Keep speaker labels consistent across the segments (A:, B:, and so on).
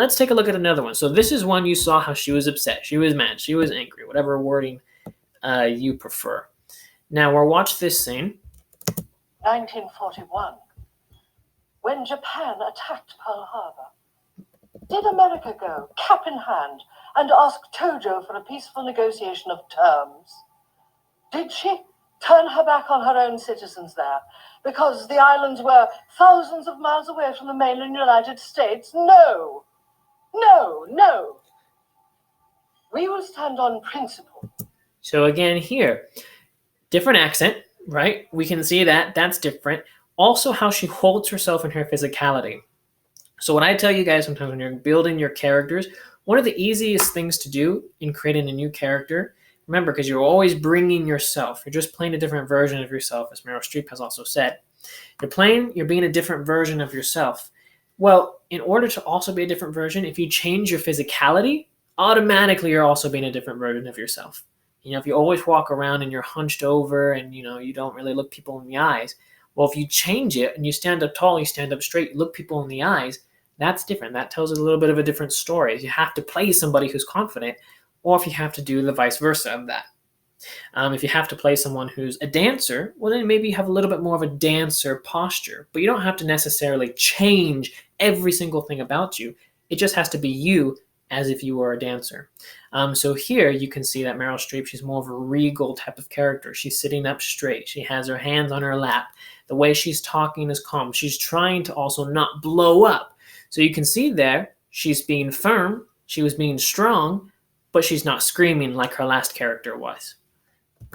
A: Let's take a look at another one. So this is one you saw how she was upset, she was mad, she was angry, whatever wording you prefer. Now we'll watch this scene.
B: 1941, when Japan attacked Pearl Harbor. Did America go, cap in hand, and ask Tojo for a peaceful negotiation of terms? Did she turn her back on her own citizens there because the islands were thousands of miles away from the mainland United States? No, no, no. We will stand on principle.
A: So again here, different accent, right? We can see that that's different. Also how she holds herself in her physicality. So what I tell you guys sometimes when you're building your characters, one of the easiest things to do in creating a new character, remember, because you're always bringing yourself, you're just playing a different version of yourself, as Meryl Streep has also said. You're being a different version of yourself. Well, in order to also be a different version, if you change your physicality, automatically you're also being a different version of yourself. You know, if you always walk around and you're hunched over and, you know, you don't really look people in the eyes, well, if you change it and you stand up tall, you stand up straight, you look people in the eyes, that's different. That tells a little bit of a different story. You have to play somebody who's confident, or if you have to do the vice versa of that. If you have to play someone who's a dancer, well, then maybe you have a little bit more of a dancer posture, but you don't have to necessarily change every single thing about you. It just has to be you as if you were a dancer. So here you can see that Meryl Streep, she's more of a regal type of character. She's sitting up straight. She has her hands on her lap. The way she's talking is calm. She's trying to also not blow up. So you can see there, she's being firm, she was being strong, but she's not screaming like her last character was.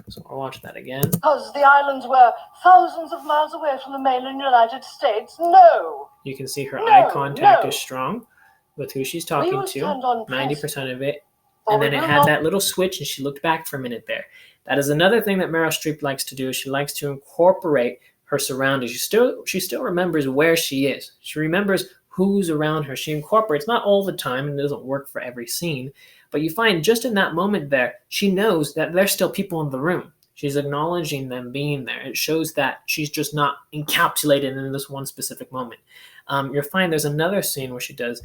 A: So I'll watch that again.
B: Because the islands were thousands of miles away from the mainland United States? No.
A: You can see her eye contact is strong with who she's talking to, 90% of it. And then it had that little switch and she looked back for a minute there. That is another thing that Meryl Streep likes to do. She likes to incorporate her surroundings. She still remembers where she is. She remembers who's around her. She incorporates, not all the time, and it doesn't work for every scene, but you find just in that moment there, she knows that there's still people in the room. She's acknowledging them being there. It shows that she's just not encapsulated in this one specific moment. You'll find there's another scene where she does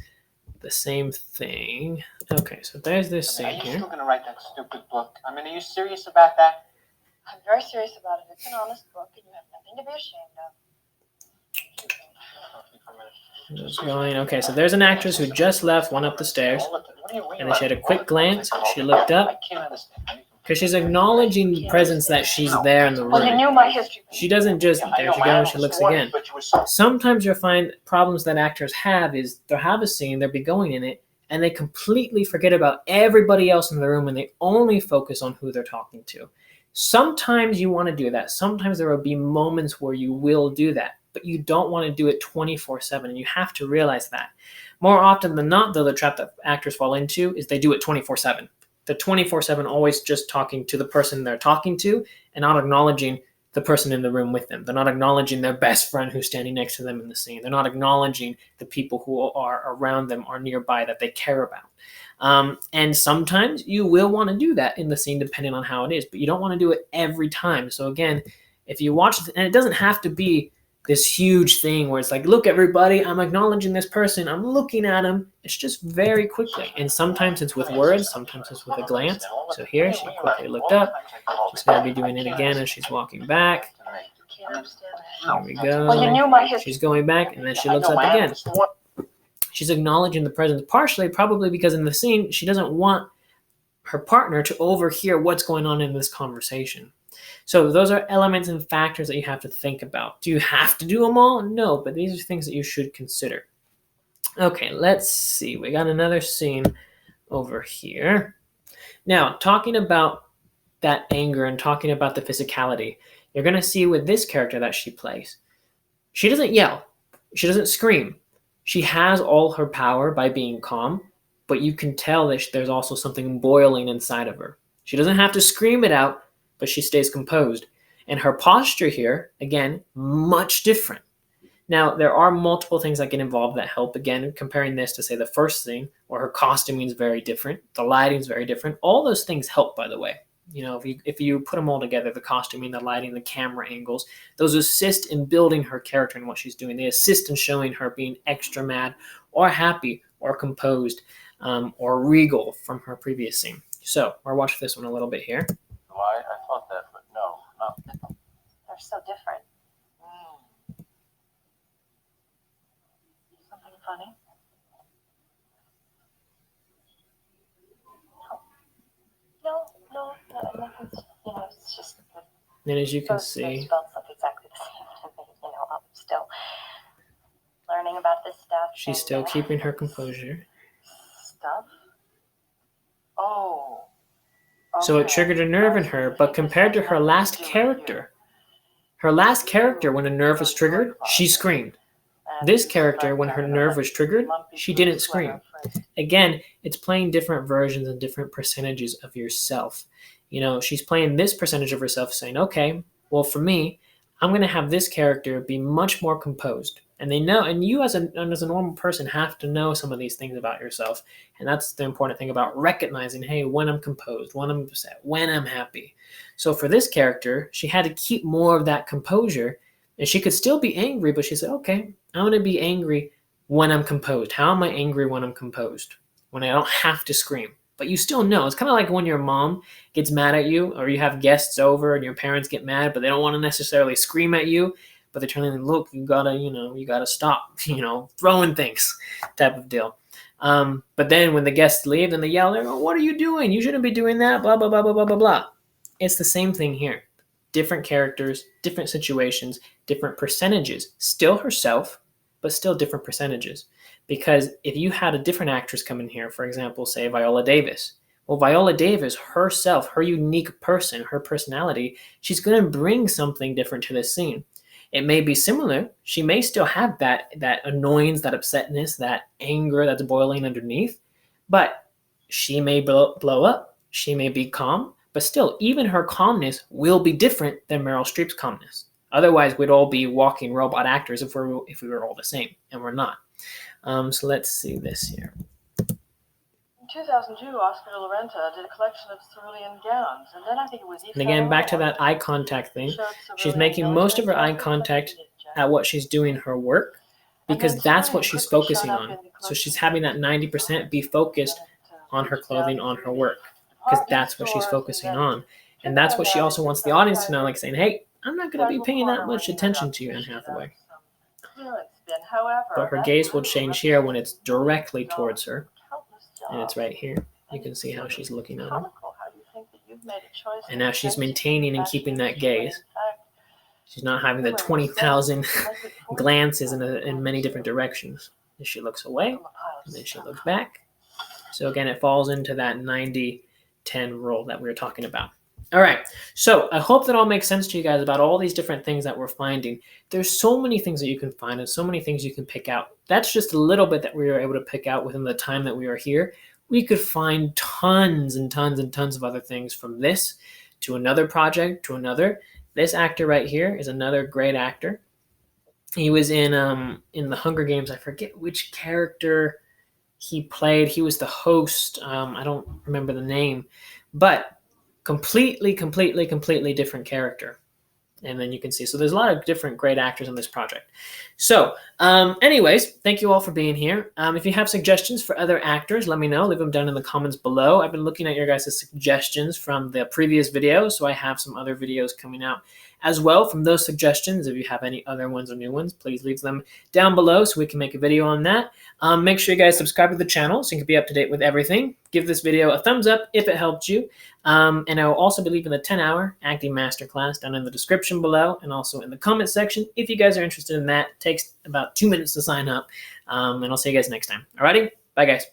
A: the same thing. Okay, so there's this scene here.
C: Are you still going to write that stupid book? I mean, are you serious about that?
B: I'm very serious about it. It's an honest book, and you have nothing to be ashamed of.
A: Just going. Okay, so there's an actress who just left, went up the stairs, and then she had a quick glance. She looked up because she's acknowledging the presence that she's there in the room.
B: Well, you knew my history.
A: She doesn't just, there she goes, she looks again. Sometimes you'll find problems that actors have is they'll have a scene, they'll be going in it, and they completely forget about everybody else in the room and they only focus on who they're talking to. Sometimes you want to do that. Sometimes there will be moments where you will do that, but you don't want to do it 24/7, and you have to realize that. More often than not, though, the trap that actors fall into is they do it 24/7. They're 24/7 always just talking to the person they're talking to and not acknowledging the person in the room with them. They're not acknowledging their best friend who's standing next to them in the scene. They're not acknowledging the people who are around them or nearby that they care about. And sometimes you will want to do that in the scene depending on how it is, but you don't want to do it every time. So again, if you watch, and it doesn't have to be this huge thing where it's like, look, everybody, I'm acknowledging this person, I'm looking at him. It's just very quickly. And sometimes it's with words, sometimes it's with a glance. So here, she quickly looked up. She's going to be doing it again as she's walking back. Here we go. She's going back, and then she looks up again. She's acknowledging the presence, partially probably because in the scene, she doesn't want her partner to overhear what's going on in this conversation. So those are elements and factors that you have to think about. Do you have to do them all? No, but these are things that you should consider. Okay, let's see. We got another scene over here. Now, talking about that anger and talking about the physicality, you're going to see with this character that she plays, she doesn't yell. She doesn't scream. She has all her power by being calm, but you can tell that there's also something boiling inside of her. She doesn't have to scream it out, but she stays composed. And her posture here, again, much different. Now, there are multiple things that get involved that help. Again, comparing this to, say, the first scene, where her costuming is very different, the lighting is very different. All those things help, by the way. You know, if you put them all together, the costuming, the lighting, the camera angles, those assist in building her character and what she's doing. They assist in showing her being extra mad or happy or composed or regal from her previous scene. So we'll watch this one a little bit here.
D: Why? I thought that, but no, not.
E: They're so different. Something funny? No, nothing's, it's just that
A: And as you can
E: both
A: see,
E: spells look exactly the same to me, I'm still learning about this stuff.
A: she's
E: and,
A: still keeping her composure.
B: Stuff? Oh.
A: So it
B: Okay.
A: triggered a nerve in her, but compared to her last character, when a nerve was triggered, she screamed. This character, when her nerve was triggered, she didn't scream. Again, it's playing different versions and different percentages of yourself. She's playing this percentage of herself saying, okay, well, for me, I'm going to have this character be much more composed. And they know, and you as a normal person have to know some of these things about yourself. And that's the important thing about recognizing, hey, when I'm composed, when I'm upset, when I'm happy. So for this character, she had to keep more of that composure. And she could still be angry, but she said, okay, I'm going to be angry when I'm composed. How am I angry when I'm composed? When I don't have to scream. But you still know. It's kind of like when your mom gets mad at you, or you have guests over and your parents get mad, but they don't want to necessarily scream at you, but they're telling you, look, you gotta stop, throwing things type of deal. But then when the guests leave, then they yell, oh, what are you doing? You shouldn't be doing that, blah, blah, blah, blah, blah, blah, blah. It's the same thing here. Different characters, different situations, different percentages. Still herself, but still different percentages. Because if you had a different actress come in here, for example, say Viola Davis. Well, Viola Davis herself, her unique person, her personality, she's going to bring something different to this scene. It may be similar. She may still have that annoyance, that upsetness, that anger that's boiling underneath. But she may blow up. She may be calm. But still, even her calmness will be different than Meryl Streep's calmness. Otherwise, we'd all be walking robot actors if we were all the same, and we're not. So let's see this here.
B: In 2002, Oscar de la Renta did a collection of cerulean gowns, and then I think it was
A: And again, back to that eye contact thing. She's making most of her eye contact at what she's doing her work, because that's what she's focusing on. So she's having that 90% be focused on her clothing, on her work, because that's what she's focusing on. And that's what she also wants the audience to know, like saying, hey, I'm not going to be paying that much attention to you, Anne Hathaway. But her gaze will change here when it's directly towards her. And it's right here. You can see how she's looking at him. And now she's maintaining and keeping that gaze. She's not having the 20,000 glances in many different directions. And she looks away, and then she looks back. So again, it falls into that 90-10 rule that we were talking about. All right, so I hope that all makes sense to you guys about all these different things that we're finding. There's so many things that you can find and so many things you can pick out. That's just a little bit that we were able to pick out within the time that we were here. We could find tons and tons and tons of other things, from this to another project to another. This actor right here is another great actor. He was in the Hunger Games. I forget which character he played. He was the host. I don't remember the name, but completely different character. And then you can see, so there's a lot of different great actors in this project. So anyways, thank you all for being here. If you have suggestions for other actors, let me know. Leave them down in the comments below. I've been looking at your guys' suggestions from the previous videos, so I have some other videos coming out as well from those suggestions. If you have any other ones or new ones, please leave them down below so we can make a video on that. Make sure you guys subscribe to the channel so you can be up to date with everything. Give this video a thumbs up if it helped you. And I will also be leaving the 10-hour acting masterclass down in the description below and also in the comment section. If you guys are interested in that, it takes about 2 minutes to sign up. And I'll see you guys next time. Alrighty? Bye, guys.